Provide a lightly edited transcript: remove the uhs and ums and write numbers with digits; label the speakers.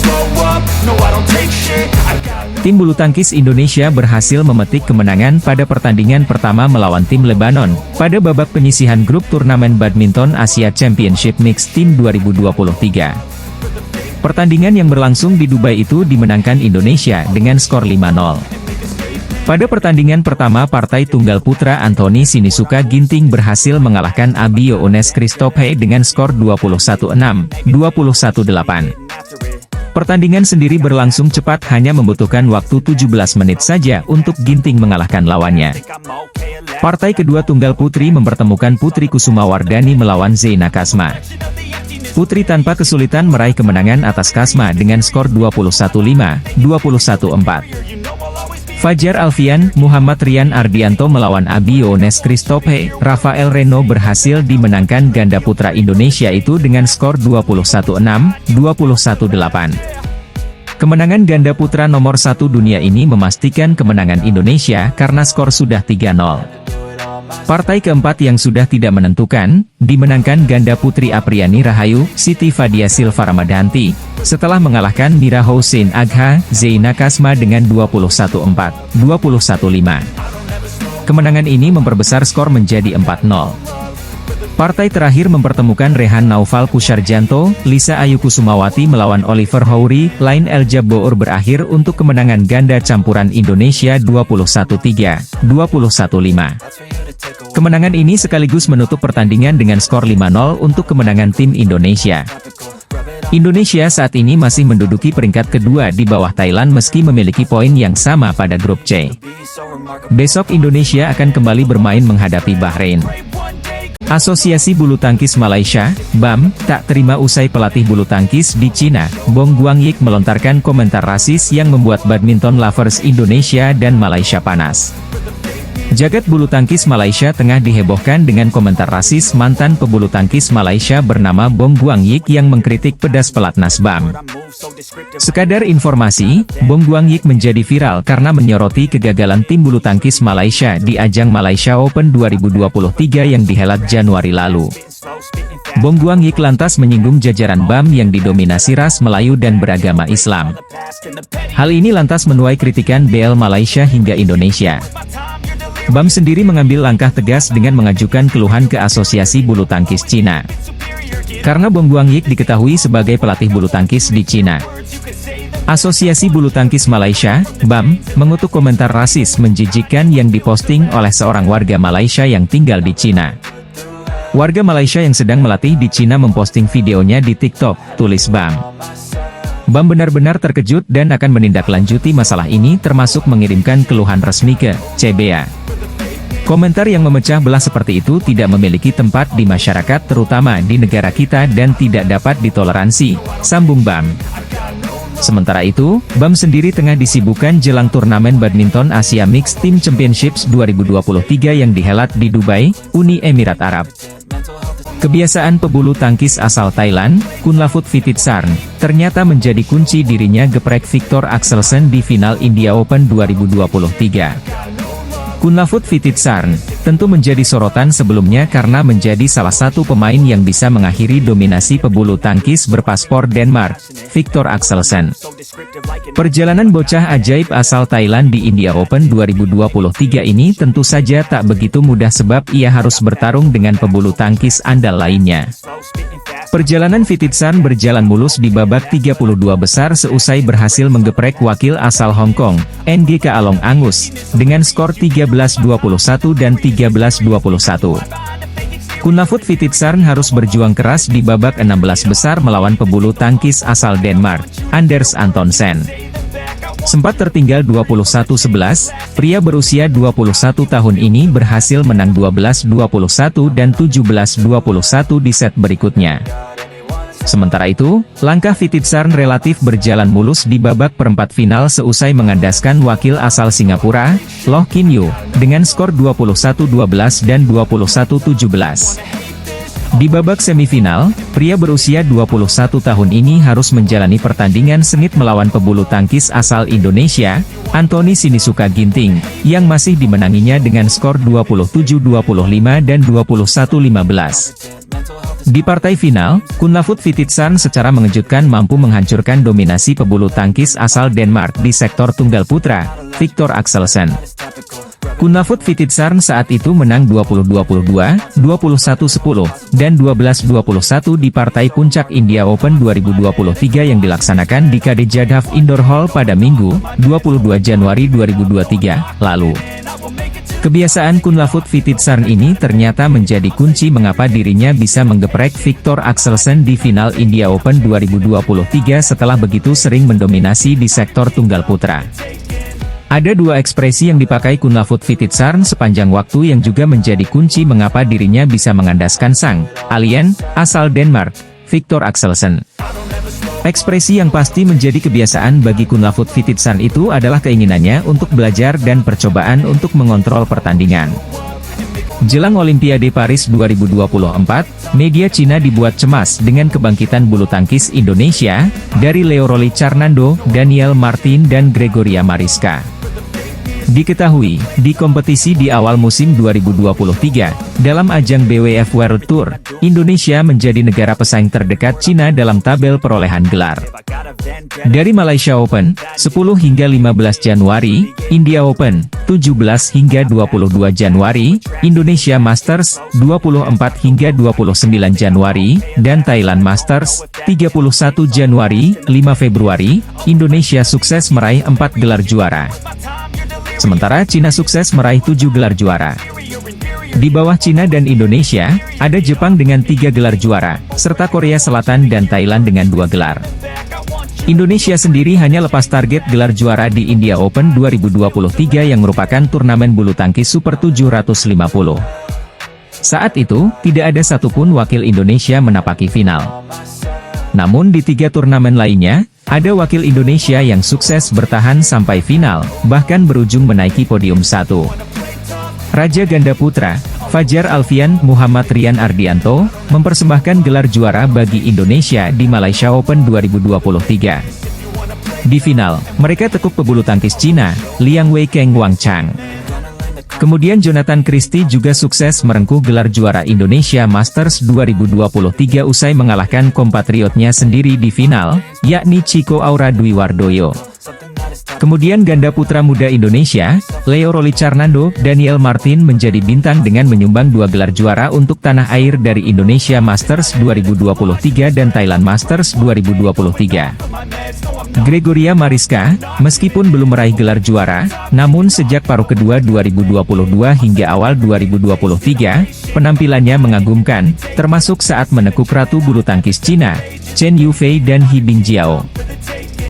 Speaker 1: slow up, no I don't take shit.
Speaker 2: Tim bulu tangkis Indonesia berhasil memetik kemenangan pada pertandingan pertama melawan tim Lebanon, pada babak penyisihan grup turnamen badminton Asia Championship Mixed Team 2023. Pertandingan yang berlangsung di Dubai itu dimenangkan Indonesia dengan skor 5-0. Pada pertandingan pertama partai tunggal putra Anthony Sinisuka Ginting berhasil mengalahkan Abio Ones Christophe dengan skor 21-6, 21-8. Pertandingan sendiri berlangsung cepat, hanya membutuhkan waktu 17 menit saja untuk Ginting mengalahkan lawannya. Partai kedua tunggal putri mempertemukan Putri Kusumawardhani melawan Zeina Kasma. Putri tanpa kesulitan meraih kemenangan atas Kasma dengan skor 21-5, 21-4. Fajar Alfian, Muhammad Rian Ardianto melawan Abio Ones Christophe, Rafael Reno berhasil dimenangkan ganda putra Indonesia itu dengan skor 21-6, 21-8. Kemenangan ganda putra nomor 1 dunia ini memastikan kemenangan Indonesia karena skor sudah 3-0. Partai keempat yang sudah tidak menentukan, dimenangkan ganda putri Apriani Rahayu, Siti Fadia Silva Ramadhanti, setelah mengalahkan Mira Hossein Agha, Zeina Kasma dengan 21-4, 21-5. Kemenangan ini memperbesar skor menjadi 4-0. Partai terakhir mempertemukan Rehan Naufal Kusarjanto, Lisa Ayu Kusumawati melawan Oliver Howry, Lain El Jabbour berakhir untuk kemenangan ganda campuran Indonesia 21-3, 21-5. Kemenangan ini sekaligus menutup pertandingan dengan skor 5-0 untuk kemenangan tim Indonesia. Indonesia saat ini masih menduduki peringkat kedua di bawah Thailand meski memiliki poin yang sama pada grup C. Besok Indonesia akan kembali bermain menghadapi Bahrain. Asosiasi Bulu Tangkis Malaysia, BAM, tak terima usai pelatih bulu tangkis di Cina, Bong Guangyik melontarkan komentar rasis yang membuat badminton lovers Indonesia dan Malaysia panas. Jagat bulu tangkis Malaysia tengah dihebohkan dengan komentar rasis mantan pebulu tangkis Malaysia bernama Bong Guangyik yang mengkritik pedas pelatnas BAM. Sekadar informasi, Bong Guangyik menjadi viral karena menyoroti kegagalan tim bulu tangkis Malaysia di ajang Malaysia Open 2023 yang dihelat Januari lalu. Bong Guangyik lantas menyinggung jajaran BAM yang didominasi ras Melayu dan beragama Islam. Hal ini lantas menuai kritikan BL Malaysia hingga Indonesia. BAM sendiri mengambil langkah tegas dengan mengajukan keluhan ke Asosiasi Bulu Tangkis Cina. Karena Bong Guangyik diketahui sebagai pelatih bulu tangkis di Cina. Asosiasi Bulu Tangkis Malaysia, BAM, mengutuk komentar rasis menjijikkan yang diposting oleh seorang warga Malaysia yang tinggal di Cina. Warga Malaysia yang sedang melatih di Cina memposting videonya di TikTok, tulis BAM. BAM benar-benar terkejut dan akan menindaklanjuti masalah ini termasuk mengirimkan keluhan resmi ke CBA. Komentar yang memecah belah seperti itu tidak memiliki tempat di masyarakat terutama di negara kita dan tidak dapat ditoleransi, sambung BAM. Sementara itu, BAM sendiri tengah disibukkan jelang turnamen badminton Asia Mixed Team Championships 2023 yang dihelat di Dubai, Uni Emirat Arab. Kebiasaan pebulu tangkis asal Thailand, Kunlavut Vititsarn, ternyata menjadi kunci dirinya geprek Viktor Axelsen di final India Open 2023. Kunlavut Vititsarn tentu menjadi sorotan sebelumnya karena menjadi salah satu pemain yang bisa mengakhiri dominasi pebulu tangkis berpaspor Denmark, Viktor Axelsen. Perjalanan bocah ajaib asal Thailand di India Open 2023 ini tentu saja tak begitu mudah sebab ia harus bertarung dengan pebulu tangkis andal lainnya. Perjalanan Vititsarn berjalan mulus di babak 32 besar seusai berhasil menggeprek wakil asal Hong Kong, NGK Along Angus, dengan skor 13-21 dan 13-21. Kunlavut Vititsarn harus berjuang keras di babak 16 besar melawan pebulu tangkis asal Denmark, Anders Antonsen. Sempat tertinggal 21-11, pria berusia 21 tahun ini berhasil menang 12-21 dan 17-21 di set berikutnya. Sementara itu, langkah Vititsarn relatif berjalan mulus di babak perempat final seusai mengandaskan wakil asal Singapura, Loh Kin Yew, dengan skor 21-12 dan 21-17. Di babak semifinal, pria berusia 21 tahun ini harus menjalani pertandingan sengit melawan pebulu tangkis asal Indonesia, Anthony Sinisuka Ginting, yang masih dimenanginya dengan skor 27-25 dan 21-15. Di partai final, Kunlavut Vititsarn secara mengejutkan mampu menghancurkan dominasi pebulu tangkis asal Denmark di sektor tunggal putra, Victor Axelsen. Kunlavut Vititsarn saat itu menang 20-22, 21-10, dan 12-21 di partai puncak India Open 2023 yang dilaksanakan di KD Jadhav Indoor Hall pada Minggu, 22 Januari 2023, lalu. Kebiasaan Kunlavut Vititsarn ini ternyata menjadi kunci mengapa dirinya bisa menggeprek Victor Axelsen di final India Open 2023 setelah begitu sering mendominasi di sektor tunggal putra. Ada dua ekspresi yang dipakai Kunlavut Vititsarn sepanjang waktu yang juga menjadi kunci mengapa dirinya bisa mengandaskan sang alien asal Denmark, Victor Axelsen. Ekspresi yang pasti menjadi kebiasaan bagi Kunlavut Vititsarn itu adalah keinginannya untuk belajar dan percobaan untuk mengontrol pertandingan. Jelang Olimpiade Paris 2024, media Cina dibuat cemas dengan kebangkitan bulu tangkis Indonesia, dari Leo Rolicarnando, Daniel Martin dan Gregoria Mariska. Diketahui, di kompetisi di awal musim 2023, dalam ajang BWF World Tour, Indonesia menjadi negara pesaing terdekat Cina dalam tabel perolehan gelar. Dari Malaysia Open, 10 hingga 15 Januari, India Open, 17 hingga 22 Januari, Indonesia Masters, 24 hingga 29 Januari, dan Thailand Masters, 31 Januari, 5 Februari, Indonesia sukses meraih 4 gelar juara. Sementara Cina sukses meraih 7 gelar juara. Di bawah Cina dan Indonesia, ada Jepang dengan 3 gelar juara, serta Korea Selatan dan Thailand dengan 2 gelar. Indonesia sendiri hanya lepas target gelar juara di India Open 2023 yang merupakan turnamen bulu tangkis Super 750. Saat itu, tidak ada satupun wakil Indonesia menapaki final. Namun di 3 turnamen lainnya, ada wakil Indonesia yang sukses bertahan sampai final, bahkan berujung menaiki podium 1. Raja Ganda Putra, Fajar Alfian Muhammad Rian Ardianto, mempersembahkan gelar juara bagi Indonesia di Malaysia Open 2023. Di final, mereka tekuk pebulu tangkis Cina, Liang Weikeng Wang Chang. Kemudian Jonathan Christie juga sukses merengkuh gelar juara Indonesia Masters 2023 usai mengalahkan kompatriotnya sendiri di final, yakni Chico Aura Dwi Wardoyo. Kemudian ganda putra muda Indonesia, Leo Rolicarnando, Daniel Martin menjadi bintang dengan menyumbang 2 gelar juara untuk tanah air dari Indonesia Masters 2023 dan Thailand Masters 2023. Gregoria Mariska, meskipun belum meraih gelar juara, namun sejak paruh kedua 2022 hingga awal 2023, penampilannya mengagumkan, termasuk saat menekuk ratu bulu tangkis Cina, Chen Yufei dan He Bingjiao.